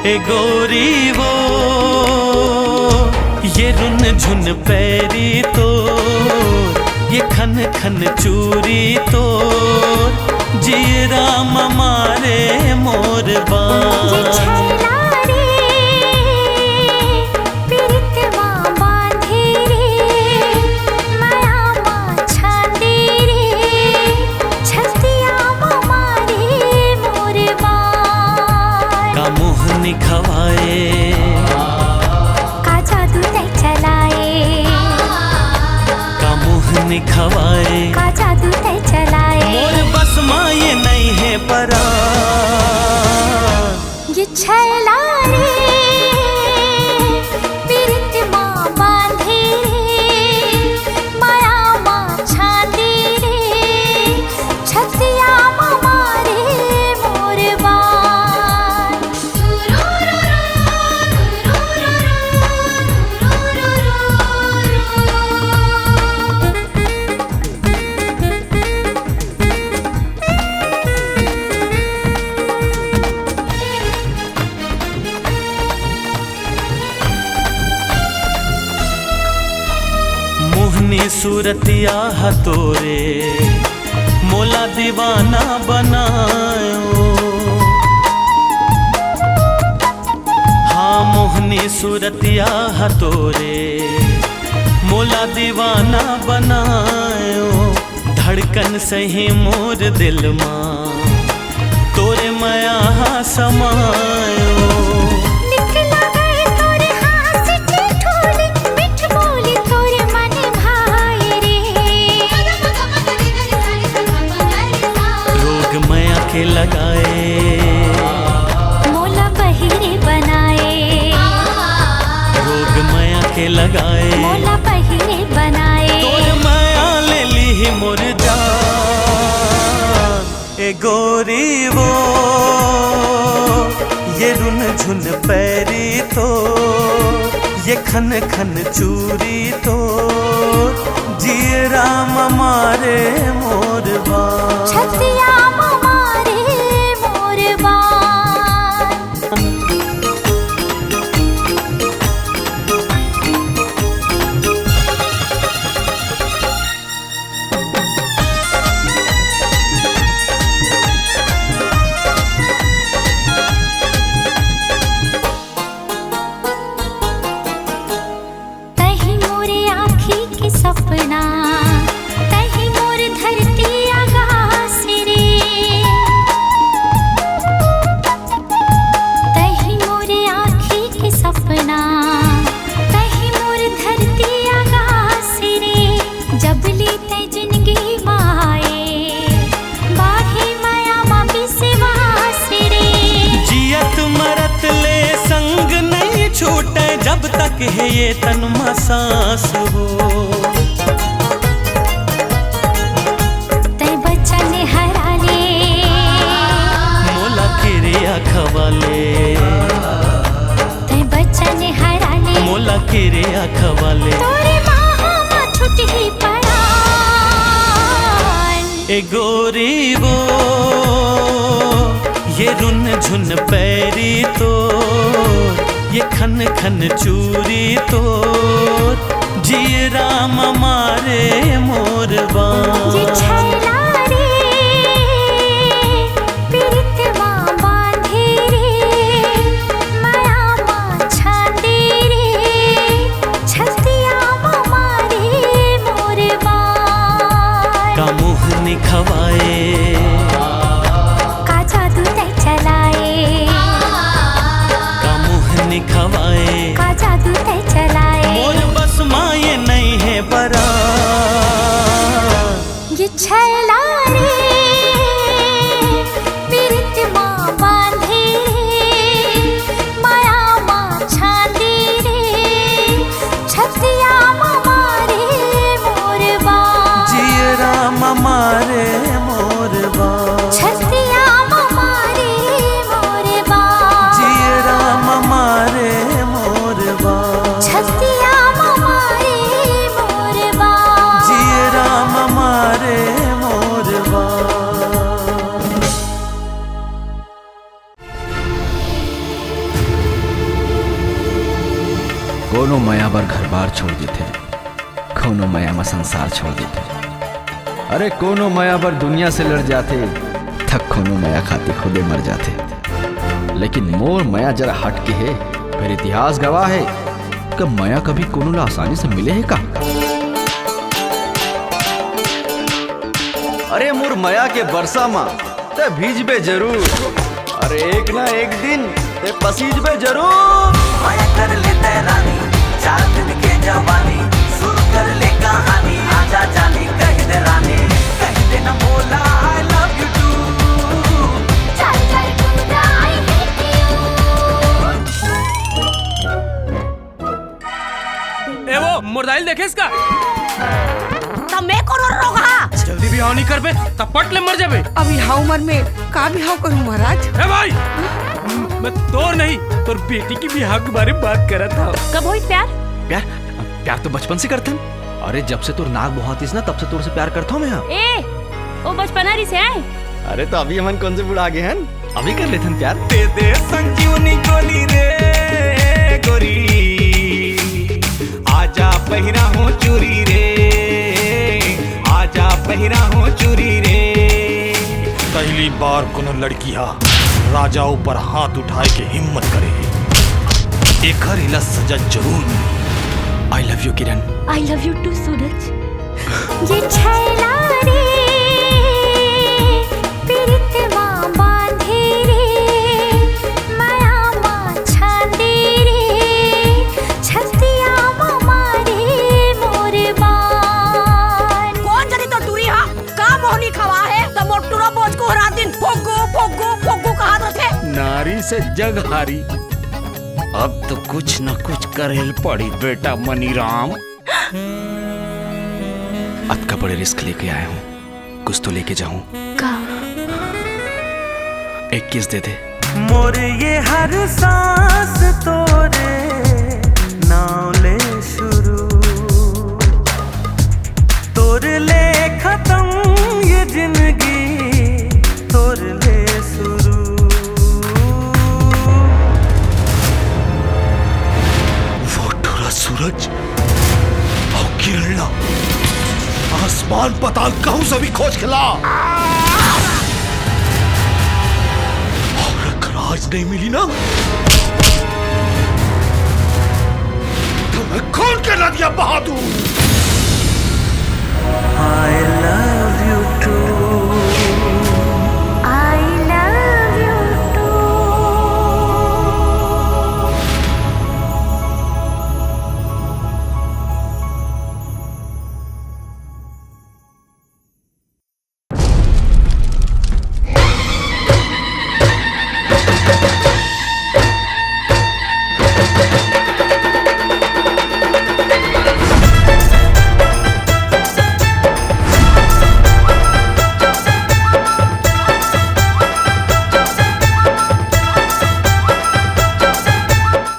ए गोरी वो ये रुन झुन पैरी तो ये खन खन चूरी तो जी राम मारे मोर बान। खवाए का जादू तै चलाए, का मोहनी खवाए का जादू तै चलाए। मोर बस माँ ये नहीं है परा ये छैला रे पीरित माँ बांधे रे, माया माँ छांदी रे, छतिया माँ मारे मोर बान। मोहनी सूरतिया हतोरे मोला दीवाना बनायो। हाँ मोहनी सूरतिया हतोरे मोला दीवाना बनायो। धड़कन सही मोर दिल माँ तोरे माया समायो। के लगाए मोला बहिरे बनाए, रोग माया के लगाए मोला बहिरे बनाए। तोर माया ले ली मोर जान। ए गोरी वो ये रुन झुन पैरी तो ये खन खन चूरी तो जी राम मारे मोर बान। छतिया मारे मोर बान। तही मोरे आँखी के सपना, तही मोर धरती आकाश रे, तही मोरे आँखी के सपना, तही मोर धरती आकाश रे। जब ली तै जिंदगी माए बाढ़े माया माँ विश्वास रे। जियत मरत ले संग नहीं छूटे जब तक है ये तन में सांस हो। तै बच्चन हरा ले मोला किरिया खवाले, तै बच्चन हरा ले मोला किरिया खवाले। तोरे माँ छुट ही पड़ान। ए गोरी वो ये रुन झुन पैरी तो ये खन खन चूरी तो जी राम मारे मोर बान। ये छैला रे पीरित माँ बांधे रे, माया माँ छांदी रे, छतिया माँ मारे मोर बान। का मोहनी खवाए का जादू तै चलाए, का मोहनी खवाए का जादू तै चलाए। मोर बस माँ ये नहीं है परा। ये छैला कोनो माया बर घर बार छोड़ देते, कोनो माया में संसार छोड़ देते। अरे कोनो माया बर दुनिया से लड़ जाते, थक कोनो माया खाते खुदे मर जाते। लेकिन मोर माया जरा हट के है, फिर इतिहास गवाह है कि माया कभी कोनो ला आसानी से मिले है का। अरे मोर माया के बरसा माँ ते भीजबे जरूर, अरे एक ना एक दिन ते पसीजबे जरूर। माया कर ले तैरानी, 4 दिन के जवानी, शुरू कर ले कहानी, आजा जानी कह दे रानी, कह दे ना बोला I love you too। चल चल टूटा I hate you। ए वो मुर्दाइल देखे इसका? तब मैं करो रोगा। जल्दी बिहाव नहीं कर बे, तब पट ले मर जाबे। अब यहाँ उम्र में का बिहाव करूँ महाराज? ए भाई, मैं तोर नहीं, तोर बेटी की बिहाव के बारे में बात कर रहा था। कब हुई प्यार? प्यार प्यार तो बचपन से करते हैं। अरे जब से तोर नाक बहुतीस ना, तब से तोर से प्यार करता हूँ मैं। ए, वो बचपना से है। अरे तो अभी हम कौन से बुढ़ा गए हैं, अभी कर लेते हैं प्यार। दे दे संजीवनी गोली रे गोरी, आजा पहिरा हो चूरी रे, आजा पहिरा हो चूरी रे। पहली बार कोनो लड़किया राजा ऊपर हाथ उठाए के हिम्मत करे, एक इला सजा जरूर मिली। I love you Kiran. I love you too सूरज। ये छैला रे प्रीतमा बांधे रे, माया माँ छांदे रे, छतिया मारे मोरे बान। कौन जनी तो टूरी हा का मोहनी खवा है तो मोटूरा बोझ को रात दिन फोगो फोगो फोगो कहा रखे। नारी से जग हारी, अब तो कुछ न कुछ करेल पड़ी बेटा मनीराम। अब का बड़े रिस्क लेके आया हूँ, कुछ तो लेके जाऊं। का? एक किस दे दे। मोर ये हर सांस तोरे नाव ले शुरू, तोर ले खत्म ये जिंदगी, तोर ले शुरू। वो ठुरा सूरज और किरण आसमान पताल कहूं से भी खोज खिला, और राज नहीं मिली ना तो मैं खून के नदियां बहा दूं। I love